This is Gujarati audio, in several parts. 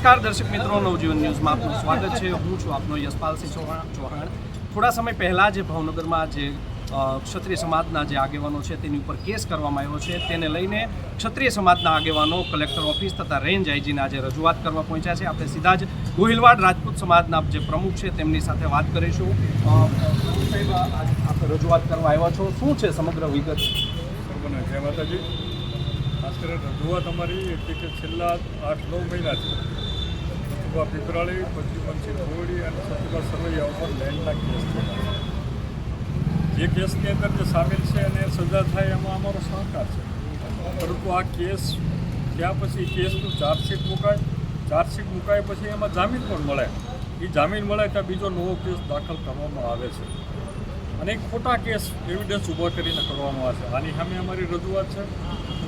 નમસ્કાર દર્શક મિત્રો, નવજીવન ન્યૂઝમાં આપનું સ્વાગત છે. હું છું આપનો યશપાલસિંહ ચૌહાણ. થોડા સમય પહેલાં જે ભાવનગરમાં જે ક્ષત્રિય સમાજના જે આગેવાનો છે તેની ઉપર કેસ કરવામાં આવ્યો છે, તેને લઈને ક્ષત્રિય સમાજના આગેવાનો કલેક્ટર ઓફિસ તથા રેન્જ આઈજીને આજે રજૂઆત કરવા પહોંચ્યા છે. આપણે સીધા જ ગોહિલવાડ રાજપૂત સમાજના જે પ્રમુખ છે તેમની સાથે વાત કરીશું. સાહેબ, આપણે રજૂઆત કરવા આવ્યા છો, શું છે સમગ્ર વિગત? જય માતાજી. ખાસ કરીને રજૂઆત અમારી એટલે કે છેલ્લા 8-9 મહિનાથી સતુભા પીપરાળી, પ્રદ્યુમનસિંહ ગોળી અને સતુભા સરવૈયા ઉપર લેન્ડના કેસ છે. જે કેસની અંદર જે સામેલ છે અને સજા થાય એમાં અમારો સહકાર છે. પરંતુ આ કેસ ત્યાં પછી કેસનું ચાર્જશીટ મુકાય પછી એમાં જામીન પણ મળે. એ જામીન મળે ત્યાં બીજો નવો કેસ દાખલ કરવામાં આવે છે અને ખોટા કેસ એવિડન્સ ઊભા કરીને કરવામાં આવે છે. આની સામે અમારી રજૂઆત છે.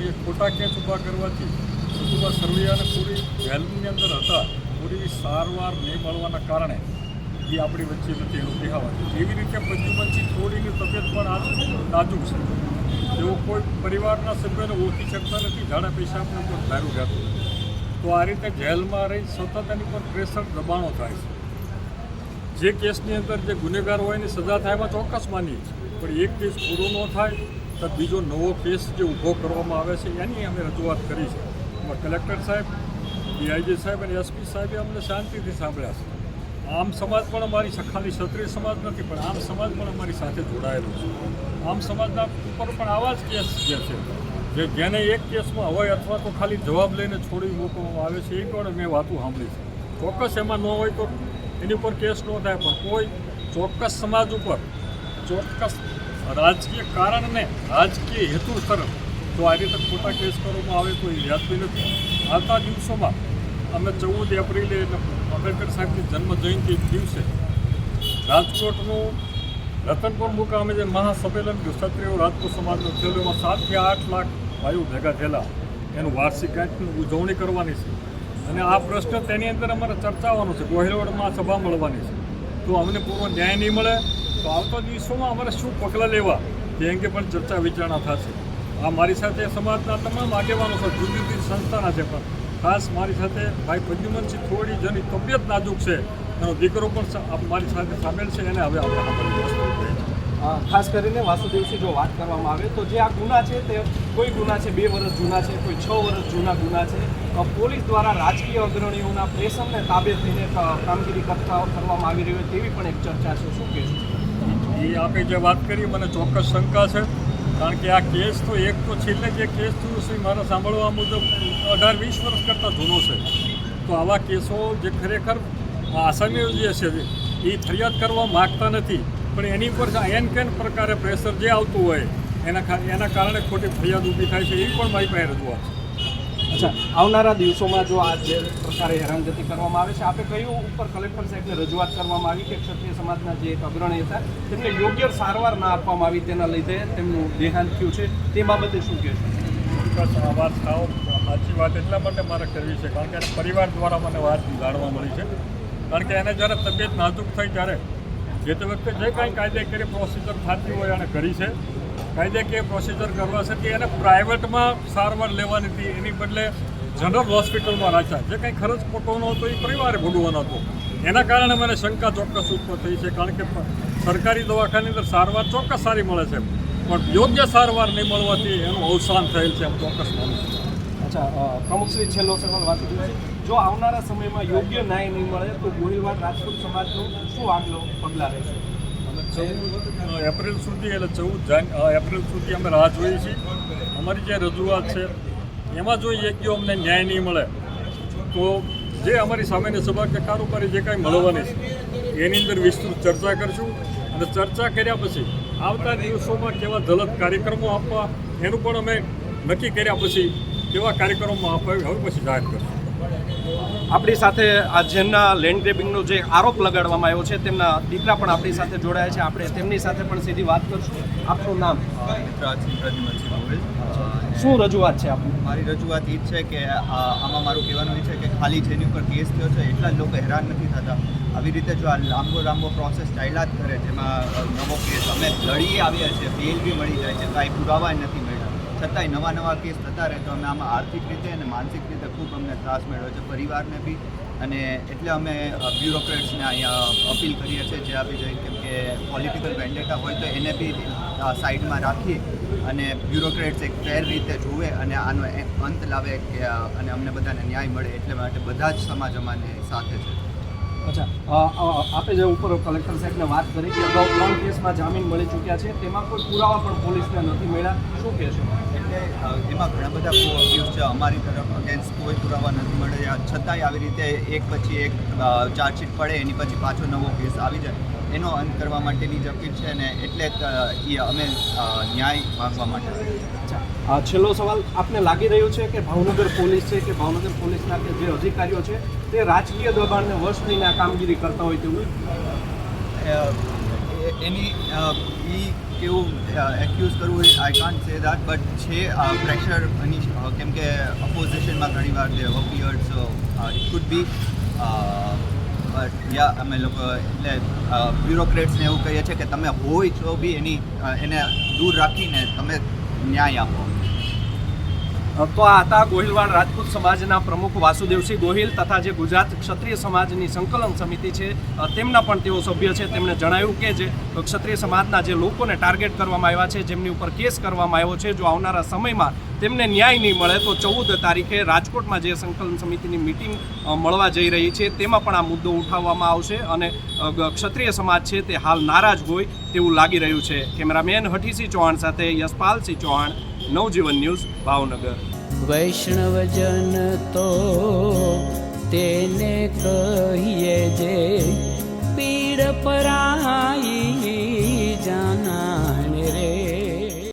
એ ખોટા કેસ ઊભા કરવાથી સતુભા સરવૈયાને પૂરી જેલની અંદર હતા, પૂરી સારવાર નહીં મળવાના કારણે એ આપણી વચ્ચે નથી એનું કહેવાય. એવી રીતે પ્રદ્યુમનસિંહ ગોળીની તબિયત પણ આજ નાજુક છે. તેઓ કોઈ પરિવારના સભ્યોને ઓળખી શકતા નથી, ઝાડા પેશાબને પણ ધારું રહેતું. તો આ રીતે જેલમાં રહી સતત એની પર પ્રેશર દબાણો થાય છે. જે કેસની અંદર જે ગુનેગાર હોય એની સજા થાય એમાં ચોક્કસ માનીએ છીએ, પણ એક કેસ પૂરો ન થાય તો બીજો નવો કેસ જે ઊભો કરવામાં આવે છે એની અમે રજૂઆત કરી છે. એમાં કલેક્ટર સાહેબ, ડીઆઈજી સાહેબ અને એસપી સાહેબે અમને શાંતિથી સાંભળ્યા છે. આમ સમાજ પણ અમારી ખાલી ક્ષત્રિય સમાજ નથી, પણ આમ સમાજ પણ અમારી સાથે જોડાયેલો છે. આમ સમાજના ઉપર પણ આવા જ કેસ જે છે જેને એક કેસમાં હોય અથવા તો ખાલી જવાબ લઈને છોડી મૂકવામાં આવે છે, એ પણ મેં વાતો સાંભળી છે. ચોક્કસ એમાં ન હોય તો એની ઉપર કેસ ન થાય, પણ કોઈ ચોક્કસ સમાજ ઉપર ચોક્કસ રાજકીય કારણને રાજકીય હેતુ તરફ જો આ રીતે ખોટા કેસ કરવામાં આવે તો એ વ્યાજબી નથી. આવતા દિવસોમાં અમે 14 એપ્રિલે આંબેડકર સાહેબની જન્મજયંતિ દિવસે રાજકોટનું રતનપુર મુકામે જે મહાસંમેલન ક્ષત્રિય રાજપૂત સમાજનું થયેલું, એમાં 7 થી 8 લાખ ભાઈઓ ભેગા થયેલા, એનું વાર્ષિકાંતની ઉજવણી કરવાની છે. અને આ પ્રશ્ન તેની અંદર અમારે ચર્ચાવાનો છે. ગોહિલવાડમાં સભા મળવાની છે. તો અમને પૂર્વ ન્યાય નહીં મળે તો આવતા દિવસોમાં અમારે શું પગલાં લેવા તે અંગે પણ ચર્ચા વિચારણા થશે. આ મારી સાથે સમાજના તમામ આગેવાનો છે, જુદી જુદી સંસ્થાના છે, પણ ખાસ મારી સાથે ભાઈ પ્રદ્યુમનસિંહ ગોળી જેની તબિયત નાજુક છે, એનો દીકરો પણ મારી સાથે સામેલ છે. એને હવે આપણે ખાસ કરીને વાસુદેવસિંહ જો વાત કરવામાં આવે તો જે આ ગુના છે તે કોઈ ગુના છે 2 વર્ષ જૂના છે, કોઈ 6 વર્ષ જૂના ગુના છે. પોલીસ દ્વારા રાજકીય અગ્રણીઓના પ્રેશરને તાબે થઈને કામગીરી કરવામાં આવી રહી હોય તેવી પણ એક ચર્ચા છે. શું કહેશો? એ આપણે જે વાત કરી મને ચોક્કસ શંકા છે, કારણ કે આ કેસ તો એક તો છેલ્લે જે કેસ થયું છે મારા સાંભળવા મુજબ 18-20 વર્ષ કરતાં જૂનો છે. તો આવા કેસો જે ખરેખર આસામીઓ જે છે એ ફરિયાદ કરવા માગતા નથી, પણ એની પર એન કેન પ્રકારે પ્રેશર જે આવતું હોય એના કારણે ખોટી ફરિયાદ ઊભી થાય છે. એ પણ મારી પાસે રજૂઆત છે. અચ્છા, આવનારા દિવસોમાં જો આ જે પ્રકારે હેરાનગતિ કરવામાં આવે છે, આપણે કયું ઉપર કલેક્ટર સાહેબને રજૂઆત કરવામાં આવી કે ક્ષત્રિય સમાજના જે એક અગ્રણી હતા તેમને યોગ્ય સારવાર ના આપવામાં આવી, તેના લીધે તેમનું દેહાંત થયું છે, તે બાબતે શું કહેશો? ચોક્કસ આ વાત સાચી વાત એટલા માટે મારે કરવી છે, કારણ કે એને પરિવાર દ્વારા મને વાત જાણવા મળી છે. કારણ કે એને જ્યારે તબિયત નાજુક થઈ ત્યારે જે તે વખતે જે કાંઈ કાયદેકીય પ્રોસિજર થતી હોય એને કરી છે. કાયદેકીય પ્રોસિજર કરવા છે કે એને પ્રાઇવેટમાં સારવાર લેવાની હતી, એની બદલે જનરલ હોસ્પિટલમાં રાખ્યા. જે કંઈ ખર્ચ ખોટોનો હતો એ પરિવારે ભોગવવાનો હતો. એના કારણે મને શંકા ચોક્કસ ઉત્પન્ન થઈ છે, કારણ કે સરકારી દવાખાની અંદર સારવાર ચોક્કસ સારી મળે છે, પણ યોગ્ય સારવાર નહીં મળવાથી એનું અવસાન થયેલ છે એમ ચોક્કસ માનું છું. અચ્છા, પ્રમુખશ્રી છેલ્લો સવાલ વાસુદેવસિંહ, જો આવનારા સમયમાં યોગ્ય ન્યાય નહીં મળે તો ગોહિલવાડ રાજપૂત સમાજનું શું આગળ પગલાં રહેશે? 14 એપ્રિલ સુધી એટલે 14 એપ્રિલ સુધી અમે રાહ જોઈએ છીએ. અમારી જે રજૂઆત છે એમાં જો યોગ્ય અમને ન્યાય નહીં મળે તો જે અમારી સામેની સભા કે કારોબારી જે કાંઈ મળવાની છે એની અંદર વિસ્તૃત ચર્ચા કરશું. અને ચર્ચા કર્યા પછી આવતા દિવસોમાં કેવા જલદ કાર્યક્રમો આપવા એનું પણ અમે નક્કી કર્યા પછી કેવા કાર્યક્રમો આપવા હવે પછી જાહેર કરશું. આપણી સાથે આ જેમના લેન્ડ ગ્રેબિંગનો જે આરોપ લગાડવામાં આવ્યો છે તેમના દીકરા પણ આપણી સાથે જોડાયા છે. આપણે તેમની સાથે પણ સીધી વાત કરશું. આપનું નામ? શું રજૂઆત છે આપની? મારી રજૂઆત એ જ છે કે આમાં મારું કહેવાનું એ છે કે ખાલી જેની ઉપર કેસ થયો છે એટલા જ લોકો હેરાન નથી થતા. આવી રીતે જો આ લાંબો પ્રોસેસ ચાલ્યા જ કરે, જેમાં નવો કેસ અમે લડી આવ્યા છીએ, બેલ બી મળી જાય છે, કાંઈ પુરાવા નથી મળ્યા, છતાંય નવા કેસ થતા રહે તો અમે આમાં આર્થિક રીતે અને માનસિક રીતે ખૂબ અમને ત્રાસ મેળવ્યો છે પરિવારને બી. અને એટલે અમે બ્યુરોક્રેટ્સને અહીંયા અપીલ કરીએ છીએ જ્યાં બી જઈ, કેમ કે પોલિટિકલ વેન્ડેટા હોય તો એને બી સાઈડમાં રાખી અને બ્યુરોક્રેટ્સ એક ફેર રીતે જુએ અને આનો અંત લાવે કે અને અમને બધાને ન્યાય મળે. એટલે માટે બધા જ સમાજ અમારી સાથે છે. અચ્છા, આપે જે ઉપર કલેક્ટર સાહેબને વાત કરી કે અગાઉ 3 કેસમાં જામીન મળી ચૂક્યા છે, તેમાં કોઈ પુરાવા પણ પોલીસને નથી મળ્યા, શું કહેશો? એટલે એમાં ઘણા બધા કો-અક્યુઝ છે. અમારી તરફ અગેન્સ્ટ કોઈ પુરાવા નથી મળ્યા, છતાંય આવી રીતે એક પછી એક ચાર્જશીટ પડે એની પછી પાછો નવો કેસ આવી જાય, એનો અંત કરવા માટેની જ અપીલ છે ને એટલે જ અમે ન્યાય માંગવા માટે. છેલ્લો સવાલ, આપને લાગી રહ્યું છે કે ભાવનગર પોલીસ છે કે ભાવનગર પોલીસના કે જે અધિકારીઓ છે તે રાજકીય દબાણને વશ થઈને આ કામગીરી કરતા હોય તેવું? એની કેવું એક્યુઝ કરવું I can't say that, but છે પ્રેશર કેમ કે અપોઝિશનમાં ઘણીવાર દે appears it could B, but યા અમે લોકો એટલે બ્યુરોક્રેટ્સને એવું કહીએ છીએ કે તમે હોય છો બી એને દૂર રાખીને તમે ન્યાય આપો. તો આ હતા ગોહિલવાડ રાજપૂત સમાજના પ્રમુખ વાસુદેવસિંહ ગોહિલ તથા જે ગુજરાત ક્ષત્રિય સમાજની સંકલન સમિતિ છે તેમના પણ તેઓ સભ્ય છે. તેમણે જણાવ્યું કે જે ક્ષત્રિય સમાજના જે લોકોને ટાર્ગેટ કરવામાં આવ્યા છે, જેમની ઉપર કેસ કરવામાં આવ્યો છે, જો આવનારા સમયમાં તેમને ન્યાય નહીં મળે તો 14 તારીખે રાજકોટમાં જે સંકલન સમિતિની મિટિંગ મળવા જઈ રહી છે તેમાં પણ આ મુદ્દો ઉઠાવવામાં આવશે અને ક્ષત્રિય સમાજ છે તે હાલ નારાજ હોય તેવું લાગી રહ્યું છે. કેમેરામેન હઠીસિંહ ચૌહાણ સાથે યશપાલસિંહ ચૌહાણ, નવજીવન ન્યૂઝ, ભાવનગર. વૈષ્ણવજન તો તેને કહીએ જે પીડ પરાઈ જાના.